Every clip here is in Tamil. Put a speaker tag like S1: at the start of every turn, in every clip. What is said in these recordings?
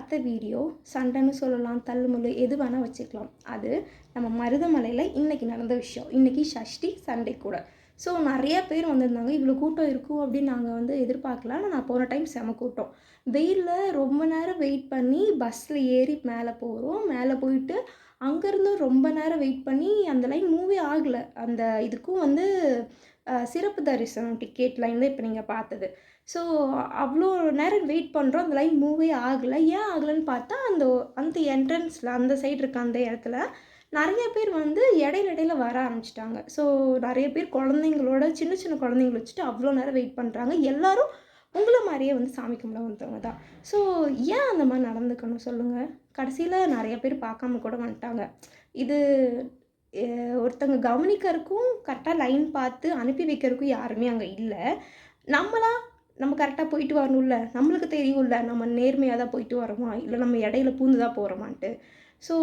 S1: பார்த்த வீடியோ சண்டைன்னு சொல்லலாம், தள்ளுமுள்ளு எது வேணால் வச்சுக்கலாம். அது நம்ம மருதமலையில் இன்றைக்கி நடந்த விஷயம். இன்றைக்கி சஷ்டி சண்டே கூட. ஸோ நிறையா பேர் வந்திருந்தாங்க. இவ்வளோ கூட்டம் இருக்கும் அப்படின்னு நாங்கள் எதிர்பார்க்கல. ஆனால் நான் போன டைம் செம கூட்டம். வெயிலில் ரொம்ப நேரம் வெயிட் பண்ணி பஸ்ஸில் ஏறி மேலே போகிறோம். மேலே போயிட்டு அங்கேருந்து ரொம்ப நேரம் வெயிட் பண்ணி அந்த லைன் மூவே ஆகலை. அந்த இதுக்கும் சிறப்பு தரிசனம் டிக்கெட் லைன் தான் இப்போ நீங்கள் பார்த்தது. ஸோ அவ்வளோ நேரம் வெயிட் பண்ணுறோம். அந்த லைன் மூவே ஆகலை. ஏன் ஆகலைன்னு பார்த்தா அந்த அந்த என்ட்ரன்ஸில் அந்த சைடு இருக்க அந்த இடத்துல நிறைய பேர் இடையில வர ஆரம்பிச்சிட்டாங்க. ஸோ நிறைய பேர் குழந்தைங்களோட சின்ன சின்ன குழந்தைங்கள வச்சுட்டு அவ்வளோ நேரம் வெயிட் பண்ணுறாங்க. எல்லோரும் உங்களை மாதிரியே சாமி கும்பிட வந்தவங்க தான். ஸோ ஏன் அந்த மாதிரி நடந்துக்கணும் சொல்லுங்கள்? கடைசியில் நிறைய பேர் பார்க்காம கூட வந்துட்டாங்க. இது ஒருத்தங்க கவனிக்கிறதுக்கும் கரெக்டாக லைன் பார்த்து அனுப்பி வைக்கிறதுக்கும் யாருமே அங்கே இல்லை. நம்ம கரெக்டாக போயிட்டு வரணும்ல, நம்மளுக்கு தெரியும்ல நம்ம நேர்மையாக தான் போயிட்டு வரோமா, இல்லை நம்ம இடையில பூந்து தான் போகிறோமான்ட்டு. ஸோ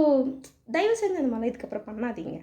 S1: தயவு செஞ்சு அந்த மாதிரிலாம் இதுக்கப்புறம் பண்ணாதீங்க.